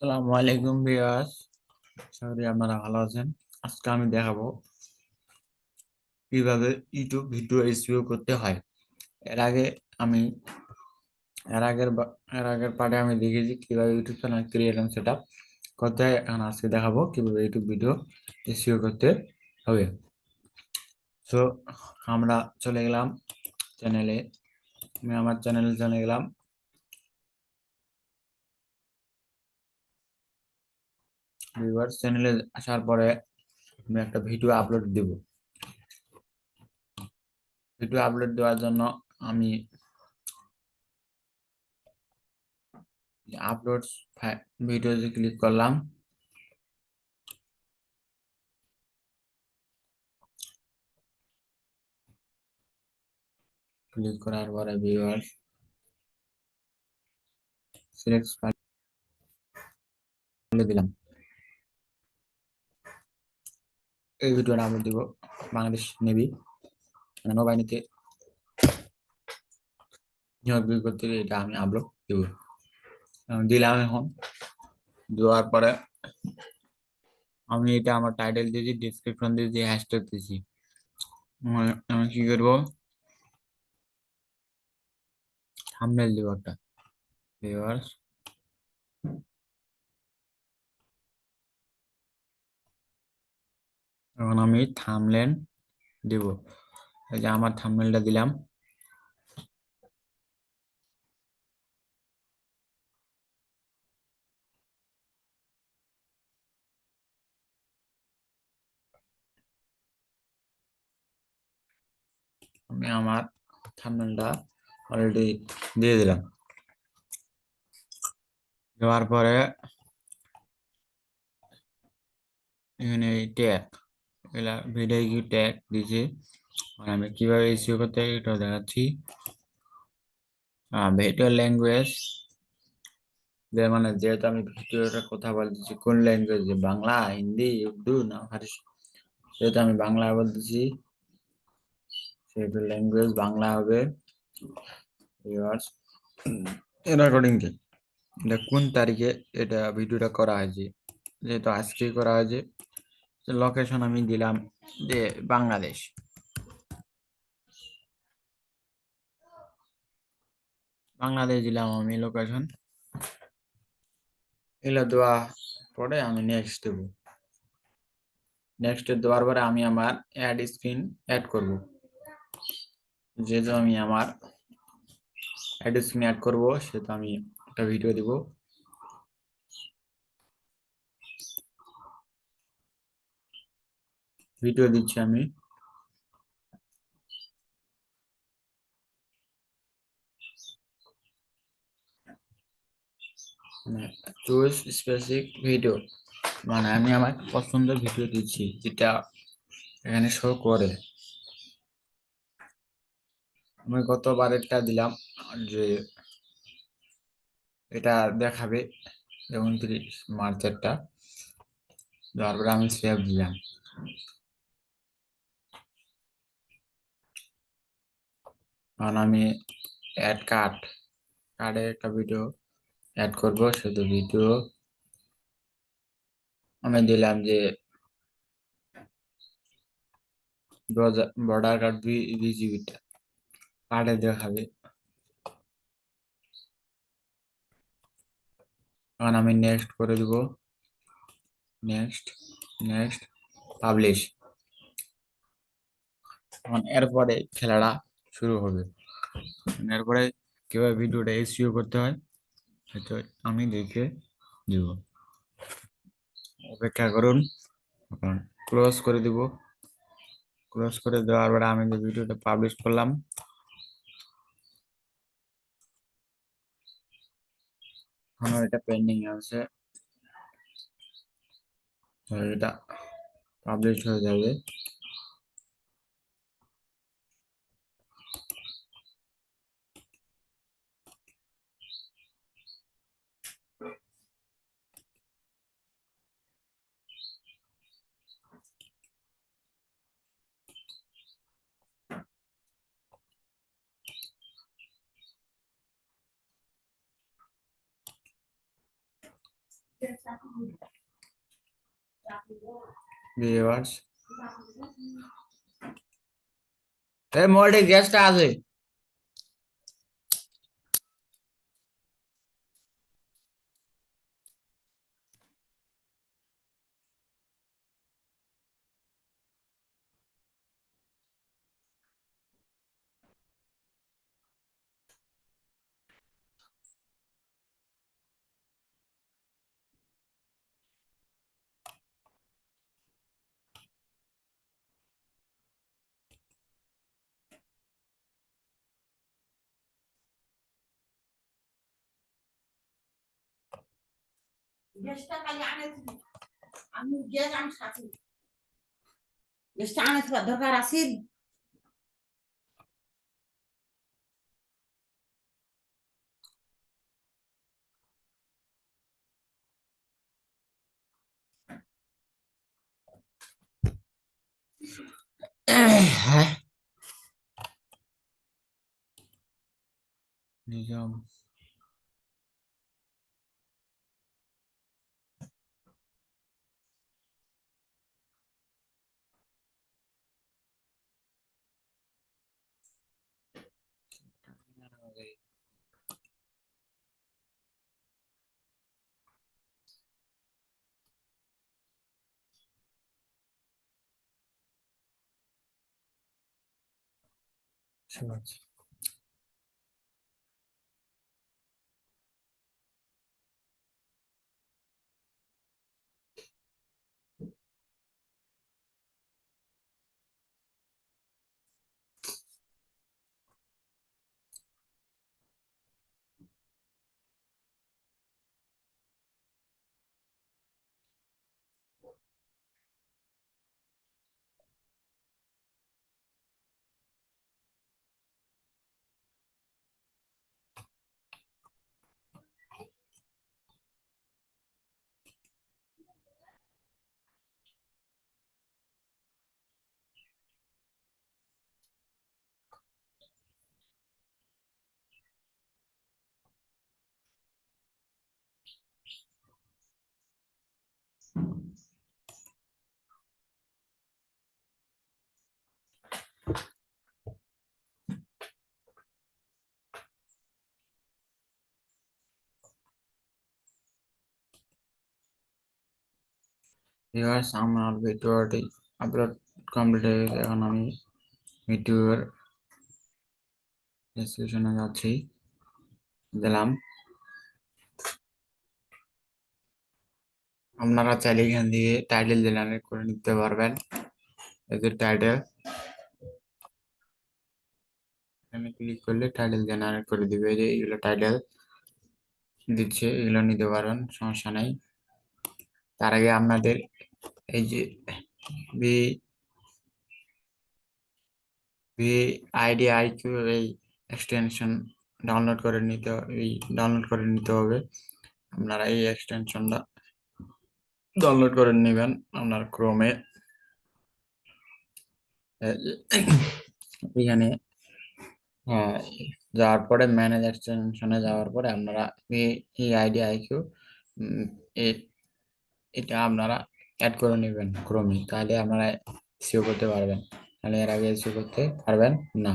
আসসালামু আলাইকুম ভিউয়ার্স, আশা করি আপনারা ভালো আছেন। আজকে আমি দেখাবো কিভাবে ইউটিউব ভিডিও এসইও করতে হয়। এর আগে আমি এর আগের পার্টে আমি দেখিয়েছি কিভাবে YouTube channel create and setup করতে হয়। এখন আজকে দেখাবো কিভাবে ইউটিউব ভিডিও এসইও করতে হবে। সো আমরা চলে গেলাম চ্যানেলে। আমি আমার চ্যানেলে চলে গেলাম। ভিউয়ার্স, চ্যানেলে আসার পরে আমি একটা ভিডিও আপলোড দেব। ভিডিও আপলোড দেওয়ার জন্য আমি আপলোড ভিডিওতে ক্লিক করলাম। ক্লিক করার পরে ভিউয়ার্স সিলেক্ট ফাইলে দিলাম। এই ভিডিওটা আপলোড দিব বাংলাদেশ নেভি নৌবাহিনীতে নিয়োগ বিজ্ঞপ্তিতে। এটা আমি আপলোড দিব। দিলাম। এখন দেওয়ার পরে আমি এটা আমার টাইটেল দিয়েছি, ডিসক্রিপশন দিয়েছি, হ্যাশট্যাগ দিয়েছি। আমি কি করবো, থাম্বনেল দিব একটা। ভিউয়ার্স, এখন আমি থাম্বনেল দিব। এই যে আমার থাম্বনেলটা দিলাম। আমি আমার থাম্বনেলটা অলরেডি দিয়ে দিলাম। দেওয়ার পরে এখানে ট্যাগ, এগুলা ভিডিও কি ট্যাগ দিয়েছি। আর আমি কিভাবে এসইও করতে হয় এটা দেখাচ্ছি। ভিডিও ল্যাঙ্গুয়েজ, মানে যেহেতু আমি ভিডিওটা কথা বলতেছি কোন ল্যাঙ্গুয়েজে, বাংলা, হিন্দি, উর্দু না ফার্সি, যেহেতু আমি বাংলা বলতেছি সেহেতু ল্যাঙ্গুয়েজ বাংলা হবে। ভিউয়ার্স, এর অ্যাকর্ডিংলি এটা কোন তারিখে এটা ভিডিওটা করা হয়েছে, যেহেতু আজকে করা হয়েছে, লোকেশন আমি দিলাম যে বাংলাদেশ। বাংলাদেশ দিলাম আমি লোকেশন। এগুলো দেওয়া পরে আমি নেক্সট দেবো। নেক্সট দেওয়ার পরে আমি আমার অ্যাড স্ক্রিন অ্যাড করব। যেহেতু আমি আমার অ্যাড স্ক্রিন অ্যাড করবো সেহেতু আমি একটা ভিডিও দিব। ভিডিও দিচ্ছি আমি। চুজ স্পেসিফিক ভিডিও, মানে আমি আমার পছন্দের ভিডিও দিচ্ছি যেটা এখানে শো করে। আমি গতবারেরটা দিলাম যে এটা দেখাবে 29 মার্চেরটা। তারপরে আমি সেভ দিলাম। কারণ আমি অ্যাড কার্ডে একটা ভিডিও অ্যাড করব, শুধু ভিডিও আমি দিলাম যে বর্ডার কার্ড ভিজিবিটা কার্ডে দেখাবে। কারণ আমি নেক্সট করে দিব। Next, next, publish. এরপরে খেলাটা শুরু হবে। এরপরে কিভাবে ভিডিওটা এসইও করতে হয় সেটা আমি দেখে দিব। অপেক্ষা করুন। এখন ক্লোজ করে দিব। ক্লোজ করে দেওয়ার পরে আমি যে ভিডিওটা পাবলিশ করলাম এখনো এটা পেন্ডিং আছে, এটা পাবলিশ হয়ে যাবে। ভিউয়ার্স, এই মোটে গেস্টটা আছে। গ্যাসটা খালি আনে আমি গ্যাস আন সাথে গ্যাসটা আনে তো দরকার আছে হ্যাঁ, নিজাম। ঠিক আছে। ভিউয়ার্স, আমার ভিডিওটি আপলোড কমপ্লিট হয়ে গেছে। এখন আমি ভিডিওর ডেসক্রিপশনে যাচ্ছি, দিলাম। আপনারা চাইলে এখান থেকে টাইটেল জেনারেট করে নিতে পারবেন। এই যে টাইটেল, এখানে ক্লিক করলে টাইটেল জেনারেট করে দিবে। এই যে এগুলো টাইটেল দিচ্ছে, এগুলো নিতে পারবেন, সমস্যা নেই। তার আগে আপনাদের এই যে ভি আইডি আইকিউ এই এক্সটেনশন ডাউনলোড করে নিতে হবে। আপনারা এই এক্সটেনশনটা ডাউনলোড করে নেবেন আপনার ক্রোমে। এখানে যাওয়ার পরে ম্যানেজ এক্সটেনশনে যাওয়ার পরে আপনারা এই আইডি আইকিউ এটা আপনারা অ্যাড করে নেবেন ক্রোমে, তাহলে আপনারা এসইও করতে পারবেন। তাহলে এর আগে এসইও করতে পারবেন না।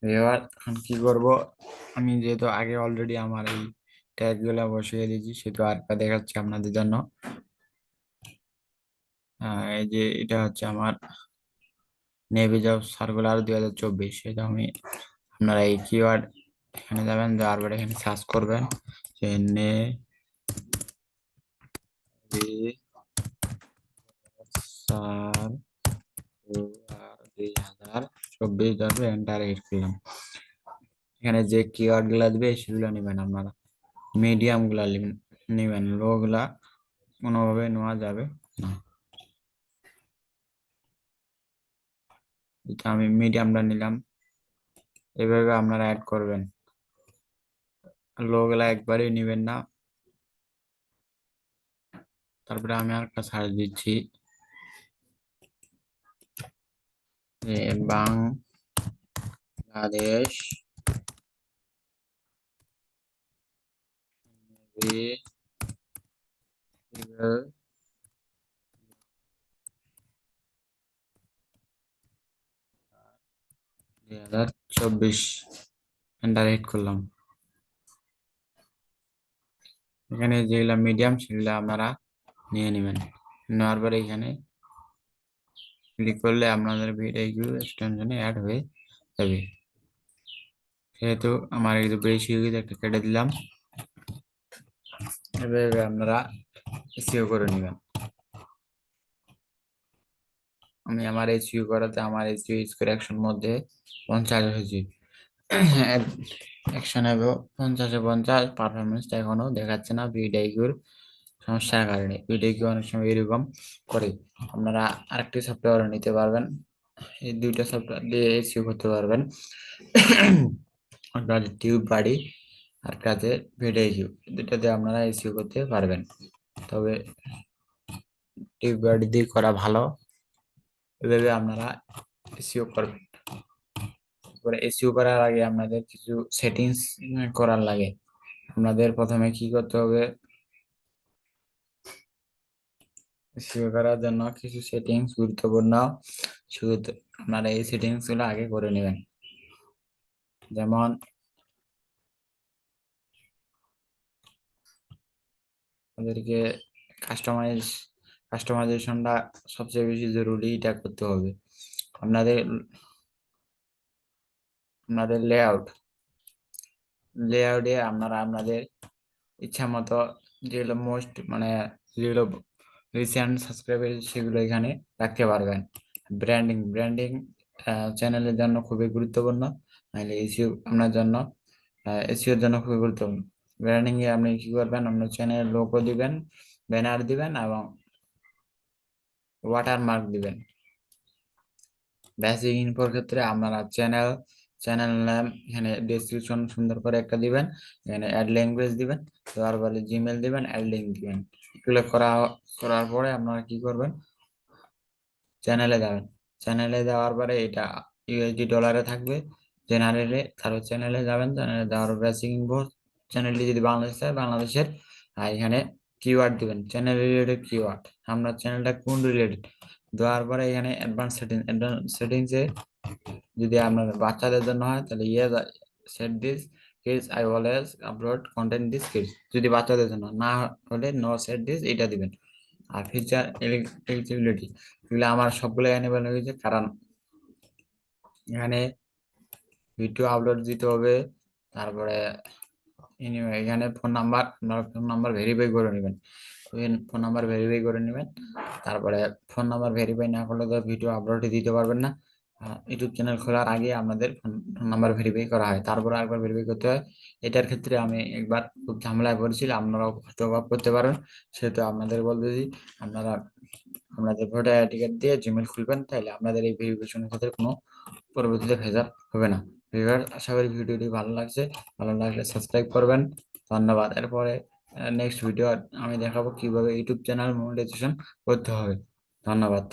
এবার এখন কি করব, আমি যেহেতু আগে অলরেডি আমার এই ট্যাগ গুলা বসিয়ে দিয়েছি, সেহেতু আরেকটা দেখাচ্ছি আপনাদের জন্য। এই যে এটা হচ্ছে আমার নেভি জব সার্কুলার 2024। সেটা আমি আপনারা এই কিওয়ার্ড এখানে যাবেন, যাওয়ার পরে এখানে সার্চ করবেন যে নেভি সার্কুলার 2024 যাবে, এন্টার হিট করলাম। এখানে যে কিওয়ার্ড গুলা দিবে সেগুলো নেবেন আপনারা। মিডিয়াম গুলা নেবেন, লো গুলা কোনোভাবে নেওয়া যাবে না। এটা আমি মিডিয়ামটা নিলাম। এভাবে আপনারা অ্যাড করবেন, লো গুলা একবারই নেবেন না। তারপরে আমি আরেকটা সার্চ দিচ্ছি, বাংলা আদেশ email 2024 এন্টার হিট করলাম। এখানে যেগুলা মিডিয়াম সেগুলো আপনারা নিয়ে নেবেন। নেওয়ার পরে এখানে ক্লিক করলে আপনাদের ভিডিও এক্সটেনশনে অ্যাড হয়ে যাবে। সেহেতু আমার একটু বেশি হয়ে গেছে, একটা কেটে দিলাম। এভাবে আপনারা এসইও করে নেবেন। আমি আমার এসইও করাতে আমার এসইও স্কোর 100 মধ্যে 50 হয়েছে। অ্যাকশনে 50-50 পারফরমেন্সটা এখনো দেখাচ্ছে না ভিডিওর সমস্যার কারণে। ভিডিও অনেক সময় এরকম করে। আপনারা আরেকটি সফটওয়্যার নিতে পারবেন, এই দুইটা সফটওয়্যার দিয়ে এসইও করতে পারবেন। আপনার টিউব বাড়ি আর কাজে ভিডিও দুটাতে আপনারা এসইও করতে পারবেন। তবে টিউব বাড়ি দিয়ে করা ভালো, এভাবে আপনারা এসইও করবেন। তারপরে এসইও করার আগে আপনাদের কিছু সেটিংস করার লাগে। আপনাদের প্রথমে কি করতে হবে, এসইও করার জন্য কিছু সেটিংস গুরুত্বপূর্ণ, শুধু আপনারা এই সেটিংস গুলো আগে করে নেবেন। যেমন আমাদেরকে কাস্টমাইজেশনটা সবচেয়ে বেশি জরুরি, এটা করতে হবে। আপনাদের আপনাদের লেআউটে আপনারা আপনাদের ইচ্ছা মতো যেগুলো যেগুলো রিসেন্ট সাবস্ক্রাইবার সেগুলো এখানে রাখতে পারবেন। ব্র্যান্ডিং চ্যানেলের জন্য খুবই গুরুত্বপূর্ণ, নাহলে এসইও আপনার জন্য এসইওর জন্য খুবই গুরুত্বপূর্ণ। ব্র্যান্ডিং এ আপনি কি করবেন, আপনার চ্যানেলের লোগো দিবেন, ব্যানার দিবেন এবং ওয়াটারমার্ক দিবেন। বেসিক ইনফোর ক্ষেত্রে আপনারা চ্যানেল নেম এখানে ডেসক্রিপশন সুন্দর করে একটা দিবেন, এখানে অ্যাড ল্যাঙ্গুয়েজ দিবেন, দেওয়ার পরে জিমেল দিবেন, অ্যাড লিঙ্ক দিবেন। এগুলো করার পরে আপনারা কি করবেন, চ্যানেলে যাবেন। চ্যানেলে যাওয়ার পরে এটা ইউএসডি ডলারে থাকবে জেনারেলে। তারপর চ্যানেলে যাবেন, চ্যানেলে যাওয়ার বেসিক ইনফো, চ্যানেলটি যদি বাংলাদেশ হয় বাংলাদেশের, আর এখানে কিওয়ার্ড দিবেন, চ্যানেল রিলেটেড কিওয়ার্ড, আপনার চ্যানেলটা কোন রিলেটেড। দেওয়ার পরে এখানে অ্যাডভান্স সেটিংসে যদি আপনার বাচ্চাদের জন্য হয় তাহলে set this kids I always upload content this kids, যদি বাচ্চাদের জন্য না হলে নো সেট দিস এটা দিবেন। আর ফিচার এলিজিবিলিটি এগুলো আমার সবগুলো এনেবল হয়ে গেছে, কারণ এখানে ভিডিও আপলোড দিতে হবে। তারপরে এখানে ফোন নাম্বার ভেরিফাই করে নেবেন, ফোন নাম্বার ভেরিফাই করে নেবেন। তারপরে ফোন নাম্বার ভেরিফাই না করলে তো ভিডিও আপলোড দিতে পারবেন না। ইউটিউব চ্যানেল খোলার আগে আপনাদের ফোন নাম্বার ভেরিফাই করা হয়, তারপরে আরেকবার ভেরিফাই করতে হয়। এটার ক্ষেত্রে আমি একবার খুব ঝামেলায় পড়েছিলাম, আপনারাও জব করতে পারেন। সেহেতু আপনাদের বলতেছি, আপনারা আপনাদের ভোটার টিকিট দিয়ে জিমেল খুলবেন, তাহলে আপনাদের এই ভেরিফিকেশনের ক্ষেত্রে কোনো পরবর্তীতে ভেজাল হবে না। ভিউয়ার, আশা করি ভিডিওটি ভালো লাগছে। ভালো লাগলে সাবস্ক্রাইব করবেন। ধন্যবাদ। এরপরে নেক্সট ভিডিও আমি দেখাবো কিভাবে ইউটিউব চ্যানেল মনিটাইজেশন করতে হবে। ধন্যবাদ।